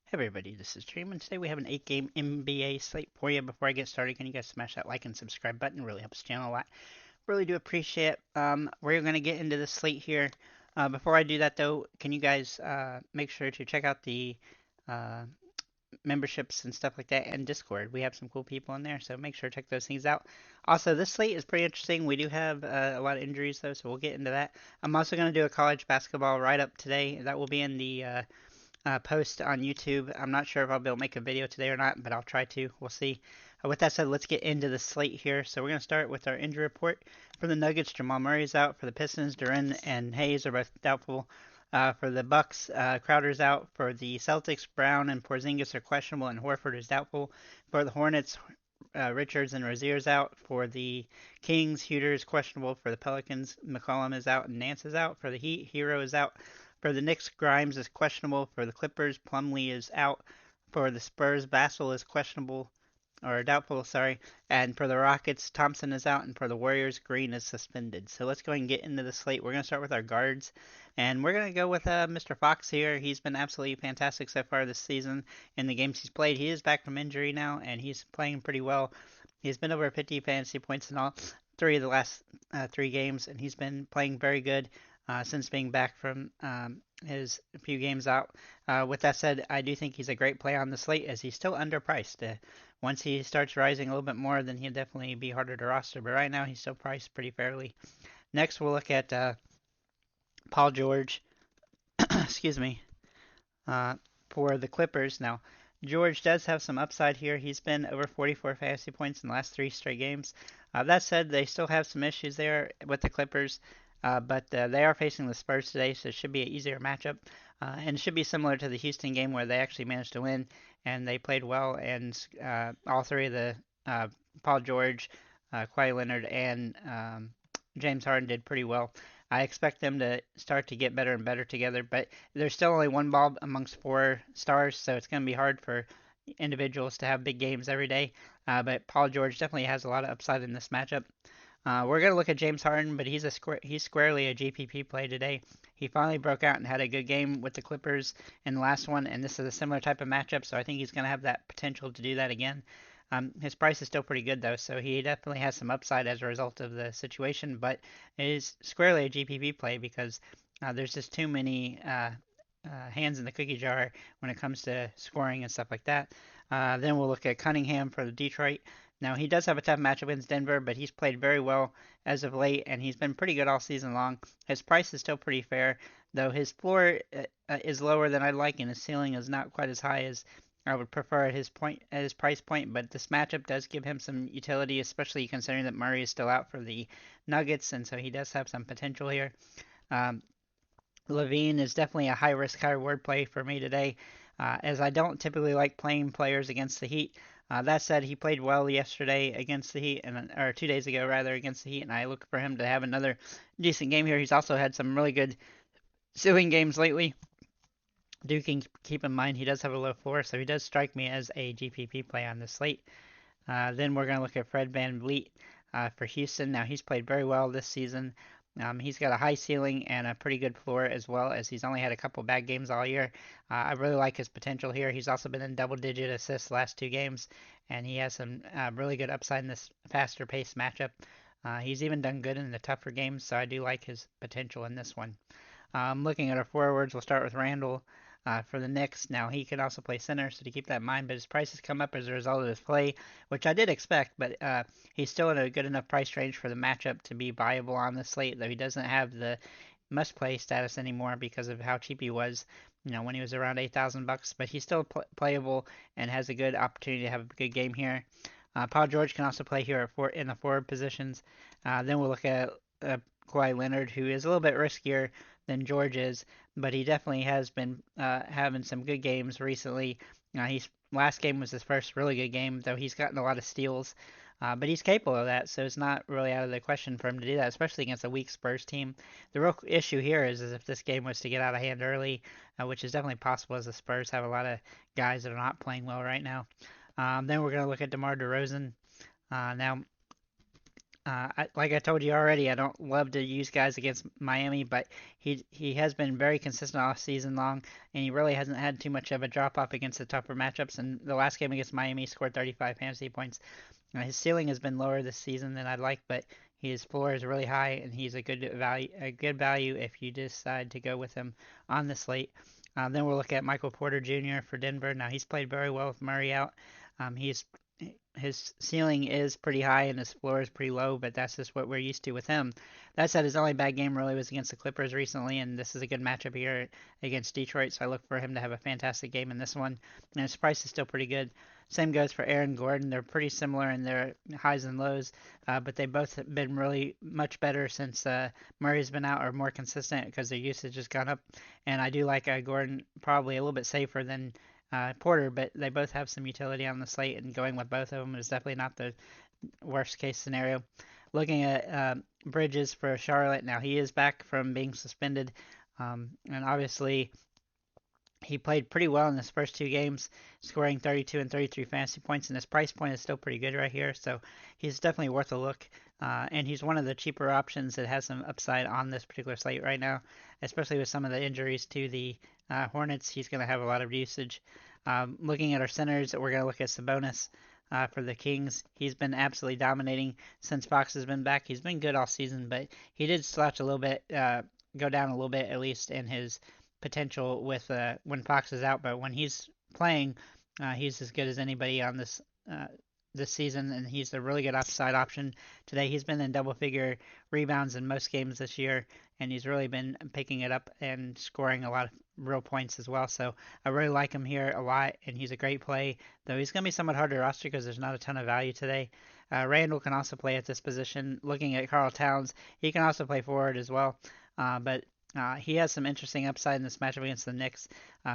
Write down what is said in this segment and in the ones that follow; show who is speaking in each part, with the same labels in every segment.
Speaker 1: Hey everybody, this is Dream, and today we have an 8-game NBA slate for you. Before I get started, can you guys smash that like and subscribe button? It really helps the channel a lot. Really do appreciate it. We're going to get into the slate here. Before I do that, though, can you guys make sure to check out the uh, memberships and stuff like that and Discord? We have some cool people in there, so make sure to check those things out. Also, this slate is pretty interesting. We do have a lot of injuries, though, so we'll get into that. I'm also going to do a college basketball write-up today. That will be in the post on YouTube. I'm not sure if I'll be able to make a video today or not, but I'll try to. We'll see. With that said, let's get into the slate here. So we're going to start with our injury report. For the Nuggets, Jamal Murray is out. For the Pistons, Duren and Hayes are both doubtful. For the Bucks, Crowder's out. For the Celtics, Brown and Porzingis are questionable, and Horford is doubtful. For the Hornets, Richards and Rozier's out. For the Kings, Huter is questionable. For the Pelicans, McCollum is out and Nance is out. For the Heat, Hero is out. For the Knicks, Grimes is questionable. For the Clippers, Plumlee is out. For the Spurs, Vassell is questionable or doubtful, sorry. And for the Rockets, Thompson is out, and for the Warriors, Green is suspended. So let's go ahead and get into the slate. We're going to start with our guards, and we're going to go with Mr. Fox here. He's been absolutely fantastic so far this season in the games he's played. He is back from injury now, and he's playing pretty well. He's been over 50 fantasy points in all three of the last 3 games, and he's been playing very good since being back from his few games out. With that said, I do think he's a great play on the slate as he's still underpriced. Once he starts rising a little bit more, then he'll definitely be harder to roster. But right now, he's still priced pretty fairly. Next, we'll look at Paul George. Excuse me. Uh, for the Clippers. Now, George does have some upside here. He's been over 44 fantasy points in the last 3 straight games. That said, they still have some issues there with the Clippers. But they are facing the Spurs today, so it should be an easier matchup. And it should be similar to the Houston game where they actually managed to win and they played well. And all three of the Paul George, Kawhi Leonard, and James Harden did pretty well. I expect them to start to get better and better together, but there's still only one ball amongst 4 stars, so it's going to be hard for individuals to have big games every day. But Paul George definitely has a lot of upside in this matchup. We're going to look at James Harden, but he's squarely a GPP play today. He finally broke out and had a good game with the Clippers in the last one, and this is a similar type of matchup, so I think he's going to have that potential to do that again. His price is still pretty good though, so he definitely has some upside as a result of the situation, but it is squarely a GPP play because there's just too many hands in the cookie jar when it comes to scoring and stuff like that. Then we'll look at Cunningham for the Detroit. Now, he does have a tough matchup against Denver, but he's played very well as of late, and he's been pretty good all season long. His price is still pretty fair, though his floor is lower than I'd like, and his ceiling is not quite as high as I would prefer at his price point. But this matchup does give him some utility, especially considering that Murray is still out for the Nuggets, and so he does have some potential here. Um, Levine is definitely a high risk, high reward play for me today, as I don't typically like playing players against the Heat. That said, he played well yesterday against the Heat, or 2 days ago rather against the Heat, and I look for him to have another decent game here. He's also had some really good ceiling games lately. Do keep in mind he does have a low floor, so he does strike me as a GPP play on this slate. Then we're going to look at Fred VanVleet for Houston. Now, he's played very well this season. He's got a high ceiling and a pretty good floor as well, as he's only had a couple bad games all year. I really like his potential here. He's also been in double-digit assists the last 2 games, and he has some really good upside in this faster-paced matchup. He's even done good in the tougher games, so I do like his potential in this one. Looking at our forwards, we'll start with Randall for the Knicks. Now, he can also play center, so to keep that in mind, but his price has come up as a result of his play, which I did expect, but he's still in a good enough price range for the matchup to be viable on the slate, though he doesn't have the must-play status anymore because of how cheap he was, when he was around 8,000 bucks, but he's still playable and has a good opportunity to have a good game here. Paul George can also play here in the forward positions. Then we'll look at Kawhi Leonard, who is a little bit riskier than George is, but he definitely has been having some good games recently. He's last game was his first really good game, though he's gotten a lot of steals. But he's capable of that, so it's not really out of the question for him to do that, especially against a weak Spurs team. The real issue here is if this game was to get out of hand early, which is definitely possible as the Spurs have a lot of guys that are not playing well right now. Then we're going to look at DeMar DeRozan. Now, Like I told you already, I don't love to use guys against Miami, but he has been very consistent all season long, and he really hasn't had too much of a drop off against the tougher matchups. And the last game against Miami, he scored 35 fantasy points. His ceiling has been lower this season than I'd like, but his floor is really high, and he's a good value if you decide to go with him on the slate. Then we'll look at Michael Porter Jr. for Denver. Now he's played very well with Murray out. He's his ceiling is pretty high and his floor is pretty low, but that's just what we're used to with him. That said, his only bad game really was against the Clippers recently, and this is a good matchup here against Detroit, so I look for him to have a fantastic game in this one. And his price is still pretty good. Same goes for Aaron Gordon. They're pretty similar in their highs and lows, but they both have been really much better since Murray's been out, or more consistent because their usage has gone up. And I do like Gordon probably a little bit safer than Porter, but they both have some utility on the slate, and going with both of them is definitely not the worst case scenario. Looking at Bridges for Charlotte, now he is back from being suspended, and obviously he played pretty well in his first two games, scoring 32 and 33 fantasy points, and his price point is still pretty good right here, so he's definitely worth a look. And he's one of the cheaper options that has some upside on this particular slate right now, especially with some of the injuries to the Hornets. He's going to have a lot of usage. Looking at our centers, we're going to look at Sabonis for the Kings. He's been absolutely dominating since Fox has been back. He's been good all season, but he did slouch a little bit, go down a little bit at least in his potential with when Fox is out. But when he's playing, he's as good as anybody on this season, and he's a really good upside option today. He's been in double-figure rebounds in most games this year, and he's really been picking it up and scoring a lot of real points as well. So I really like him here a lot, and he's a great play, though he's going to be somewhat hard to roster because there's not a ton of value today. Randall can also play at this position. Looking at Karl Towns, he can also play forward as well, but he has some interesting upside in this matchup against the Knicks.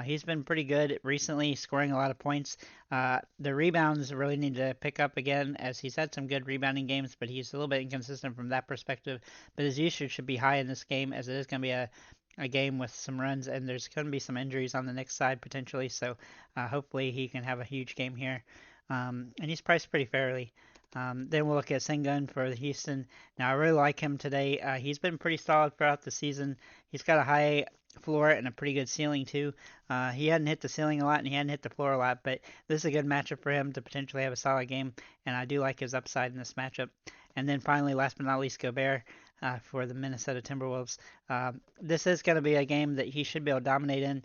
Speaker 1: He's been pretty good recently, scoring a lot of points. The rebounds really need to pick up again, as he's had some good rebounding games, but he's a little bit inconsistent from that perspective. But his usage should be high in this game, as it is going to be a game with some runs, and there's going to be some injuries on the Knicks side potentially. So hopefully he can have a huge game here. And he's priced pretty fairly. Then we'll look at Sengun for Houston. Now, I really like him today. He's been pretty solid throughout the season. He's got a high floor and a pretty good ceiling, too. He hadn't hit the ceiling a lot and he hadn't hit the floor a lot, but this is a good matchup for him to potentially have a solid game, and I do like his upside in this matchup. And then finally, last but not least, Gobert. For the Minnesota Timberwolves. This is going to be a game that he should be able to dominate in.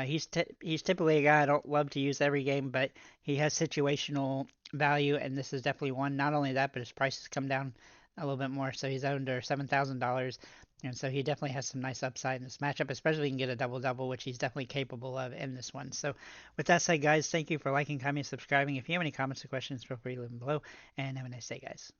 Speaker 1: He's typically a guy I don't love to use every game, but he has situational value, and this is definitely one. Not only that, but his price has come down a little bit more, so he's under $7,000, and so he definitely has some nice upside in this matchup, especially if he can get a double-double, which he's definitely capable of in this one. So with that said, guys, thank you for liking, commenting, subscribing. If you have any comments or questions, feel free to leave them below, and have a nice day, guys.